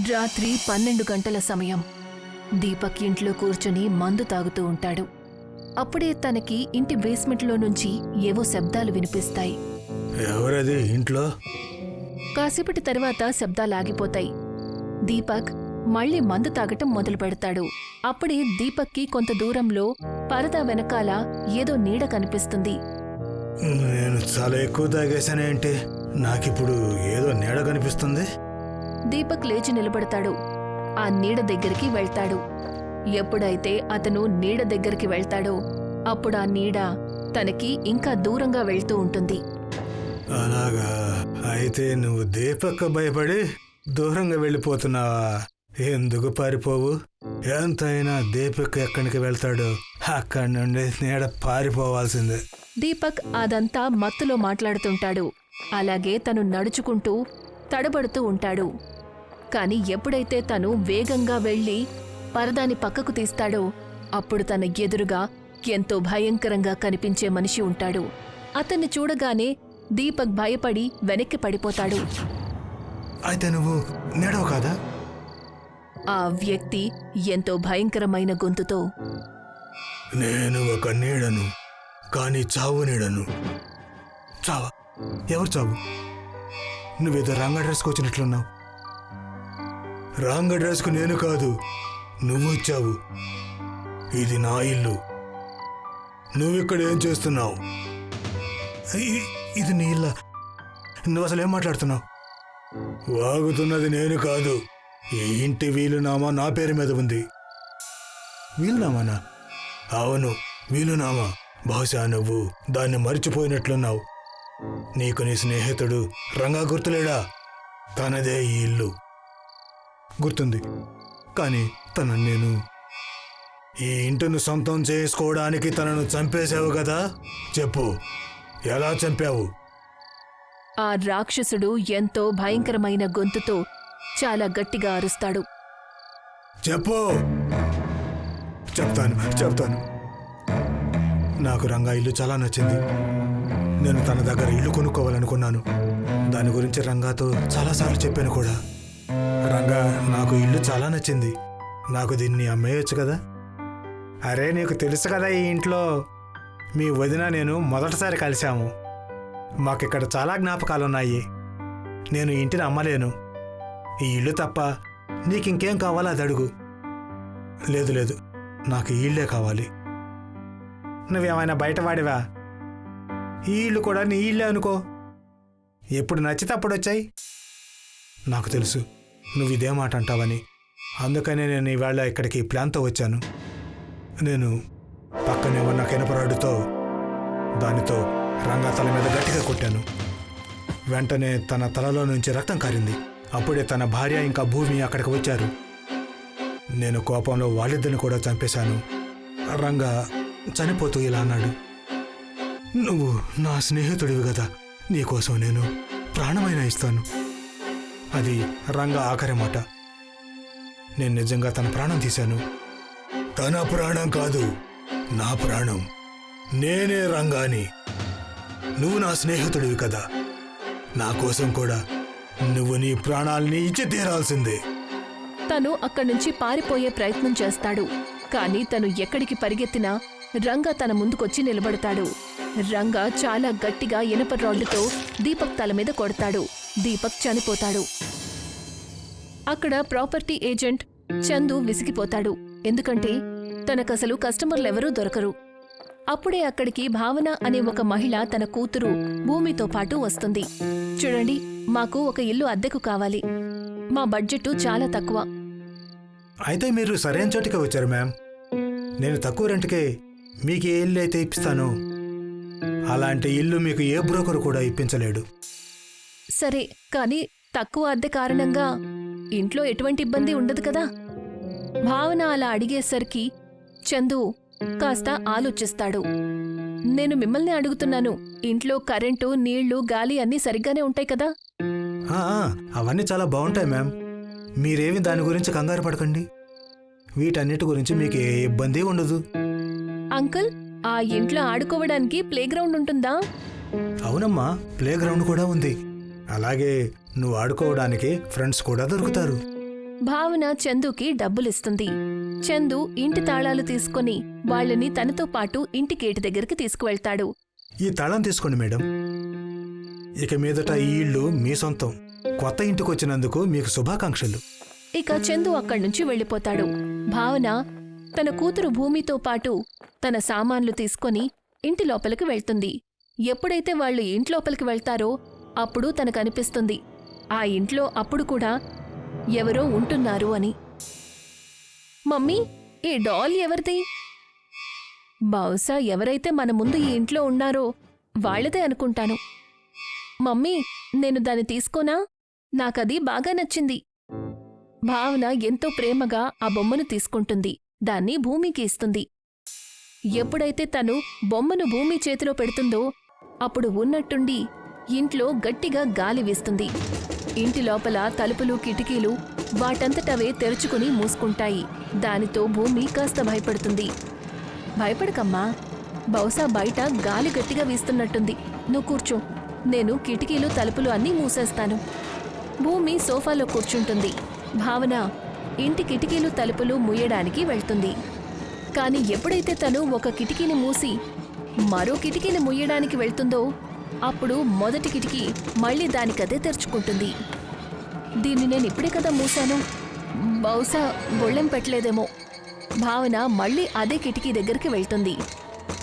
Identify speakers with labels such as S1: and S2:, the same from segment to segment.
S1: రాత్రి 12 గంటల సమయం. దీపక్ ఇంట్లో కూర్చుని మందు తాగుతూ ఉంటాడు. అప్పుడే తనకి ఇంటి బేస్మెంట్లో నుంచి ఏవో శబ్దాలు వినిపిస్తాయి.
S2: ఎవరది ఇంట్లో?
S1: కాసేపటి తర్వాత శబ్దాలాగిపోతాయి. దీపక్ మళ్లీ మందు తాగటం మొదలు పెడతాడు. అప్పుడే దీపక్కి కొంత దూరంలో పరదా వెనకాల ఏదో నీడ కనిపిస్తుంది.
S2: నేను చాలా ఎక్కువ తాగేశానేంటి? నాకిప్పుడు ఏదో నీడ కనిపిస్తుంది.
S1: దీపక్ లేచి నిలబడతాడు. ఆ నీడ దగ్గరికి వెళ్తాడు. ఎప్పుడైతే అతను నీడ దగ్గరికి వెళ్తాడో అప్పుడు ఆ నీడ తనకి ఇంకా దూరంగా వెళ్తూ ఉంటుంది.
S2: అలాగా, అయితే నువ్వు దీపక్ భయపడి దూరంగా వెళ్ళిపోతున్నావా? ఎందుకు పారిపోవు? ఎంతైనా దీపక్ ఎక్కడికి వెళ్తాడో అక్కడి నుండి నీడ పారిపోవాల్సిందే.
S1: దీపక్ అదంతా మత్తులో మాట్లాడుతుంటాడు. అలాగే తను నడుచుకుంటూ తడబడుతూ ఉంటాడు. కాని ఎప్పుడైతే తను వేగంగా వెళ్లి పరదాని పక్కకు తీస్తాడో అప్పుడు తన ఎదురుగా ఎంతో భయంకరంగా కనిపించే మనిషి ఉంటాడు. అతన్ని చూడగానే దీపక్ భయపడి వెనక్కి పడిపోతాడు.
S2: అయితే నువ్వు నీడవు కాదా?
S1: ఆ వ్యక్తి ఎంతో భయంకరమైన గొంతుతో,
S2: నేను ఒక నీడను, కానీ చావు నీడను. చావా? ఎవరు చావు? నువ్వేదో రాంగ డ్రెస్కి వచ్చినట్లున్నావు. రాంగ డ్రెస్కు నేను కాదు, నువ్వు వచ్చావు. ఇది నా ఇల్లు. నువ్విక్కడ ఏం చేస్తున్నావు? ఇది నీ ఇల్లా? నువ్వు అసలు ఏం మాట్లాడుతున్నావు? వాగుతున్నది నేను కాదు. ఈ ఇంటి వీలునామా నా పేరు మీద ఉంది. వీలునామానా? అవును, వీలునామా. బహుశా నువ్వు దాన్ని మర్చిపోయినట్లున్నావు. నీకు నీ స్నేహితుడు రంగా గుర్తులేడా? తనదే ఈ ఇల్లు. గుర్తుంది, కానీ నేను ఈ ఇంటిని సొంతం చేసుకోవడానికి తనను చంపేశావు కదా? చెప్పు, ఎలా చంపావు?
S1: ఆ రాక్షసుడు ఎంతో భయంకరమైన గొంతుతో చాలా గట్టిగా అరుస్తాడు.
S2: చెప్పు. చెప్తాను. నాకు రంగా ఇల్లు చాలా నచ్చింది. నేను తన దగ్గర ఇల్లు కొనుక్కోవాలనుకున్నాను. దాని గురించి రంగాతో చాలాసార్లు చెప్పాను కూడా. రంగా, నాకు ఇల్లు చాలా నచ్చింది. నాకు దీన్ని అమ్మేయొచ్చు కదా? అరే, నీకు తెలుసు కదా, ఈ ఇంట్లో మీ వదిన నేను మొదటిసారి కలిశాము. మాకిక్కడ చాలా జ్ఞాపకాలున్నాయి. నేను ఇంటిని అమ్మలేను. ఈ ఇల్లు తప్ప నీకింకేం కావాలో అది అడుగు. లేదు, నాకు ఈ ఇల్లే కావాలి. నువ్వేమైనా బయటవాడివా? ఈ ఇల్లు కూడా నీ ఇల్లే అనుకో. ఎప్పుడు నచ్చితే అప్పుడు వచ్చాయి. నాకు తెలుసు నువ్వు ఇదే మాట అంటావని. అందుకనే నేను ఇవాళ ఇక్కడికి ప్లాన్తో వచ్చాను. నేను పక్కనే ఉన్న కెనపరాడుతో దానితో రంగా తల మీద గట్టిగా కొట్టాను. వెంటనే తన తలలో నుంచి రక్తం కారింది. అప్పుడే తన భార్య ఇంకా భూమి అక్కడికి వచ్చారు. నేను కోపంలో వాళ్ళిద్దరిని కూడా చంపేశాను. రంగా చనిపోతూ ఇలా అన్నాడు, నువ్వు నా స్నేహితుడివి కదా, నీకోసం నేను ప్రాణమైనా ఇస్తాను. అది రంగా ఆఖరి మాట. నేను నిజంగా తన ప్రాణం తీశాను. తన ప్రాణం కాదు, నా ప్రాణం. నేనే రంగాని. నువ్వు నా స్నేహితుడివి కదా, నా కోసం కూడా నువ్వు నీ ప్రాణాల్ని ఇచ్చి తీరాల్సిందే.
S1: తను అక్కడ్నుంచి పారిపోయే ప్రయత్నం చేస్తాడు. కాని తను ఎక్కడికి పరిగెత్తినా రంగా తన ముందుకొచ్చి నిలబడతాడు. రంగా చాలా గట్టిగా ఇనప రాడ్డుతో దీపక్ తల మీద కొడతాడు. దీపక్ చనిపోతాడు. అక్కడ ప్రాపర్టీ ఏజెంట్ చందు విసిగిపోతాడు. ఎందుకంటే తనకసలు కస్టమర్లెవరూ దొరకరు. అప్పుడే అక్కడికి భావన అనే ఒక మహిళ తన కూతురు భూమితో పాటు వస్తుంది. చూడండి, మాకు ఒక ఇల్లు అద్దెకు కావాలి. మా బడ్జెట్ చాలా తక్కువ.
S2: అయితే మీరు సరైన చోటికి వచ్చారు మ్యామ్. నేను తక్కువ రెంట్కే మీకు ఏ ఇల్లు అయితే ఇప్పిస్తానో అలాంటి ఇల్లు మీకు ఏ బ్రోకరు కూడా ఇప్పించలేడు.
S1: సరే, కానీ తక్కువ అద్దె కారణంగా ఇంట్లో ఎటువంటి ఇబ్బంది ఉండదు కదా? భావన అలా అడిగేసరికి చందు కాస్త ఆలోచిస్తాడు. నేను మిమ్మల్ని అడుగుతున్నాను, ఇంట్లో కరెంటు, నీళ్లు, గాలి అన్నీ సరిగ్గానే ఉంటాయి కదా?
S2: అవన్నీ చాలా బాగుంటాయి మ్యామ్. మీరేమి దాని గురించి కంగారు పడకండి. వీటన్నిటి గురించి మీకు ఏ ఇబ్బంది ఉండదు.
S1: అంకుల్, ఆ ఇంట్లో ఆడుకోవడానికి ప్లే గ్రౌండ్ ఉంటుందా?
S2: అవునమ్మా, ప్లే గ్రౌండ్ కూడా ఉంది. అలాగే నువ్వు ఆడుకోవడానికి ఫ్రెండ్స్ కూడా దొరుకుతారు.
S1: భావన చందుకి డబ్బులిస్తుంది. చందు ఇంటి తాళాలు తీసుకుని వాళ్ళని తనతో పాటు ఇంటి గేటు దగ్గరికి తీసుకువెళ్తాడు.
S2: ఈ తాళం తీసుకోండి మేడం. ఇక మీదట ఈ ఇల్లు మీ సొంతం. కొత్త ఇంటికి వచ్చినందుకు మీకు శుభాకాంక్షలు.
S1: ఇక చందు అక్కడ్నుంచి వెళ్ళిపోతాడు. భావన తన కూతురు భూమితో పాటు తన సామాన్లు తీసుకొని ఇంటి లోపలికి వెళ్తుంది. ఎప్పుడైతే వాళ్ళు ఇంట్లోపలికి వెళ్తారో అప్పుడు తనకనిపిస్తుంది ఆ ఇంట్లో అప్పుడు కూడా ఎవరో ఉంటున్నారు అని. మమ్మీ, ఈ డాల్ ఎవరిది? బహుశా ఎవరైతే మన ముందు ఈ ఇంట్లో ఉన్నారో వాళ్ళదే అనుకుంటాను. మమ్మీ, నేను దాన్ని తీసుకోనా? నాకది బాగా నచ్చింది. భావన ఎంతో ప్రేమగా ఆ బొమ్మను తీసుకుంటుంది. దాన్ని భూమికి ఇస్తుంది. ఎప్పుడైతే తను బొమ్మను భూమి చేతిలో పెడుతుందో అప్పుడు ఉన్నట్టుండి ఇంట్లో గట్టిగా గాలి వీస్తుంది. ఇంటి లోపల తలుపులు కిటికీలు వాటంతటవే తెరుచుకుని మూసుకుంటాయి. దానితో భూమి కాస్త భయపడుతుంది. భయపడకమ్మా, బహుశా బయట గాలి గట్టిగా వీస్తున్నట్టుంది. నువ్వు కూర్చో, నేను కిటికీలు తలుపులు అన్నీ మూసేస్తాను. భూమి సోఫాలో కూర్చుంటుంది. భావన ఇంటి కిటికీలు తలుపులు మూయడానికి వెళ్తుంది. కాని ఎప్పుడైతే తను ఒక కిటికీని మూసి మరో కిటికీని ముయ్యడానికి వెళ్తుందో అప్పుడు మొదటి కిటికీ మళ్ళీ దానికదే తెరుచుకుంటుంది. దీన్ని నేను ఇప్పుడే కదా మూశాను, బహుశా గొళ్ళెం పెట్టలేదేమో. భావన మళ్ళీ అదే కిటికీ దగ్గరికి వెళ్తుంది.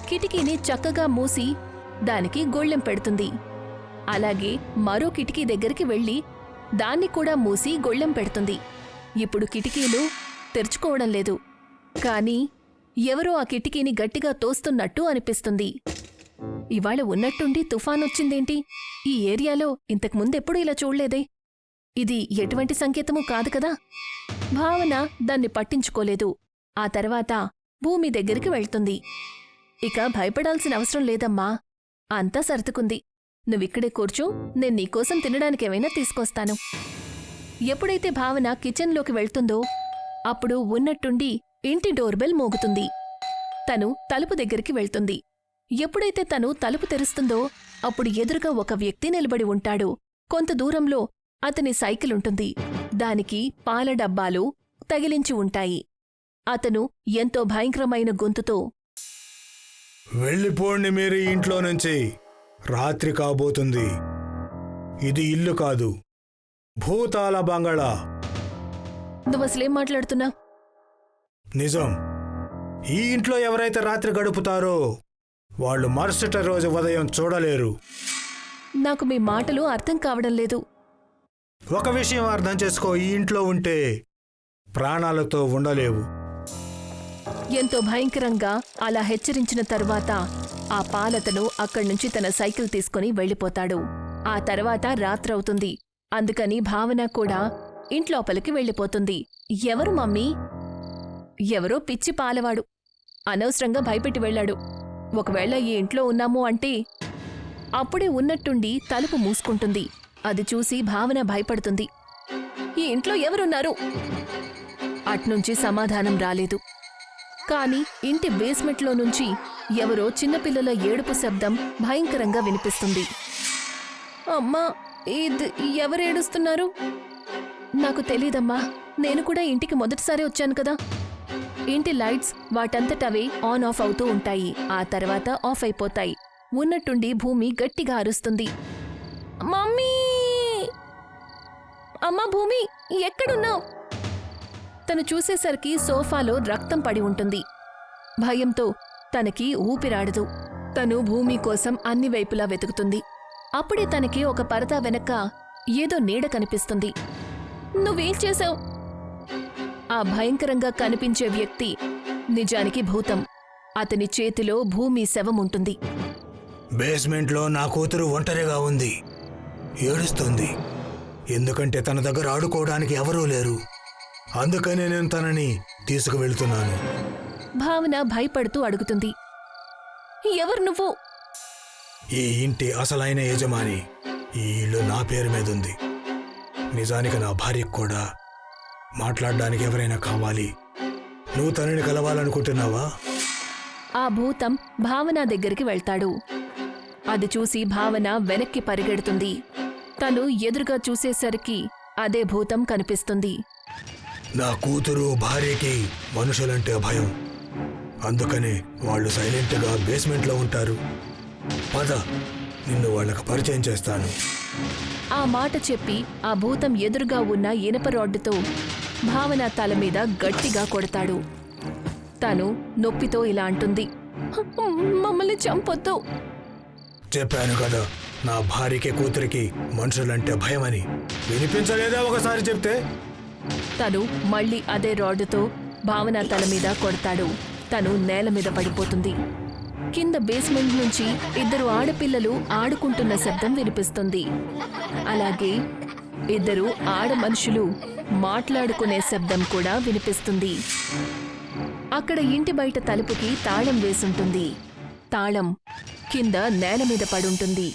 S1: కిటికీని చక్కగా మూసి దానికి గొళ్ళెం పెడుతుంది. అలాగే మరో కిటికీ దగ్గరికి వెళ్ళి దాన్ని కూడా మూసి గొళ్ళెం పెడుతుంది. ఇప్పుడు కిటికీలు తెరుచుకోవడం లేదు. కానీ ఎవరో ఆ కిటికీని గట్టిగా తోస్తున్నట్టు అనిపిస్తుంది. ఇవాళ ఉన్నట్టుండి తుఫానొచ్చిందేంటి? ఈ ఏరియాలో ఇంతకుముందెప్పుడూ ఇలా చూడలేదే. ఇది ఎటువంటి సంకేతమూ కాదు కదా. భావన దాన్ని పట్టించుకోలేదు. ఆ తర్వాత భూమి దగ్గరికి వెళ్తుంది. ఇక భయపడాల్సిన అవసరం లేదమ్మా, అంతా సర్దుకుంది. నువ్విక్కడే కూర్చో, నేను నీకోసం తినడానికేమైనా తీసుకొస్తాను. ఎప్పుడైతే భావన కిచెన్లోకి వెళ్తుందో అప్పుడు ఉన్నట్టుండి ఇంటి డోర్బెల్ మోగుతుంది. తను తలుపు దగ్గరికి వెళ్తుంది. ఎప్పుడైతే తను తలుపు తెరుస్తుందో అప్పుడు ఎదురుగా ఒక వ్యక్తి నిలబడి ఉంటాడు. కొంత దూరంలో అతని సైకిల్ ఉంటుంది. దానికి పాల డబ్బాలు తగిలించి ఉంటాయి. అతను ఎంతో భయంకరమైన గొంతుతో,
S2: వెళ్ళిపోండి మీరు ఇంట్లో నుంచి, రాత్రి కాబోతుంది. ఇది ఇల్లు కాదు, భూతాల బంగళా.
S1: నువ్వసలేం మాట్లాడుతున్నా?
S2: నిజం. ఈ ఇంట్లో ఎవరైతే రాత్రి గడుపుతారో వాళ్ళు మరుసటి రోజు ఉదయం చూడలేరు.
S1: నాకు మీ మాటలు అర్థం కావడం లేదు.
S2: ఒక విషయం అర్థం చేసుకో, ఈ ఇంట్లో ఉంటే ప్రాణాలతో ఉండలేవు.
S1: ఎంతో భయంకరంగా అలా హెచ్చరించిన తరువాత ఆ పాలతను అక్కడ్నుంచి తన సైకిల్ తీసుకుని వెళ్ళిపోతాడు. ఆ తర్వాత రాత్రవుతుంది. అందుకని భావన కూడా ఇంట్లోపలికి వెళ్ళిపోతుంది. ఎవరు మమ్మీ? ఎవరో పిచ్చి పాలవాడు అనవసరంగా భయపెట్టి వెళ్లాడు. ఒకవేళ ఈ ఇంట్లో ఉన్నాము అంటే అప్పుడే ఉన్నట్టుండి తలుపు మూసుకుంటుంది. అది చూసి భావన భయపడుతుంది. ఈ ఇంట్లో ఎవరున్నారు? అట్నుంచి సమాధానం రాలేదు. కాని ఇంటి బేస్మెంట్లో నుంచి ఎవరో చిన్నపిల్లల ఏడుపు శబ్దం భయంకరంగా వినిపిస్తుంది. అమ్మా, ఎవరేడుస్తున్నారు? నాకు తెలీదమ్మా, నేను కూడా ఇంటికి మొదటిసారి వచ్చాను కదా. ఇంటి లైట్స్ వాటంతటవే ఆన్ ఆఫ్ అవుతూ ఉంటాయి. ఆ తర్వాత ఆఫ్ అయిపోతాయి. ఉన్నట్టుండి భూమి గట్టిగా అరుస్తుంది, మమ్మీ! అమ్మా భూమి, ఎక్కడున్నావు? తను చూసేసరికి సోఫాలో రక్తం పడి ఉంటుంది. భయంతో తనకి ఊపిరాడదు. తను భూమి కోసం అన్ని వైపులా వెతుకుతుంది. అప్పుడే తనకి ఒక పరదా వెనక ఏదో నీడ కనిపిస్తుంది. నువ్వేం చేశావు? ఆ భయంకరంగా కనిపించే వ్యక్తి నిజానికి భూతం. అతని చేతిలో భూమి శవముంటుంది.
S2: బేస్మెంట్లో నా కూతురు ఒంటరిగా ఉంది, ఏడుస్తుంది. ఎందుకంటే తన దగ్గర ఆడుకోవడానికి ఎవరూ లేరు. అందుకనే నేను తనని తీసుకువెళ్తున్నాను.
S1: భావన భయపడుతూ అడుగుతుంది, ఎవరు నువ్వు?
S2: ఈ ఇంటి అసలైన యజమాని. ఈ ఇల్లు నా పేరు మీద ఉంది. నిజానికి నా భార్యకు కూడా మాట్లాడడానికి ఎవరైనా కావాలి. నువ్వు తనని కలవాలనుకుంటున్నావా?
S1: ఆ భూతం భావన దగ్గరికి వెళ్తాడు. అది చూసి భావన వెనక్కి పరిగెడుతుంది. తను ఎదురుగా చూసేసరికి అదే భూతం కనిపిస్తుంది.
S2: నా కూతురు భార్యకి మనుషులంటే భయం. అందుకనే వాళ్ళు సైలెంట్గా బేస్మెంట్లో ఉంటారు. పద, నిన్ను వాళ్ళకి పరిచయం చేస్తాను.
S1: ఆ మాట చెప్పి ఆ భూతం ఎదురుగా ఉన్న ఇనప రాడ్డుతో భావన తల మీద గట్టిగా కొడతాడు. తను నొప్పితో ఇలా అంటుంది, మమ్మల్ని చంపొద్దు.
S2: చెప్పాను కదా, నా భార్యకి కూతురికి మనుషులంటే భయమని. వినిపించలేదా ఒకసారి చెప్తే?
S1: తను మళ్ళీ అదే రాడ్డుతో భావన తల మీద కొడతాడు. తను నేల మీద పడిపోతుంది. కింద బేస్మెంట్ నుంచి 2 ఆడపిల్లలు ఆడుకుంటున్న శబ్దం వినిపిస్తుంది. అలాగే 2 ఆడ మనుషులు మాట్లాడుకునే శబ్దం కూడా వినిపిస్తుంది. అక్కడ ఇంటి బయట తలుపుకి తాళం వేసుంటుంది. తాళం కింద నేల మీద పడుంటుంది.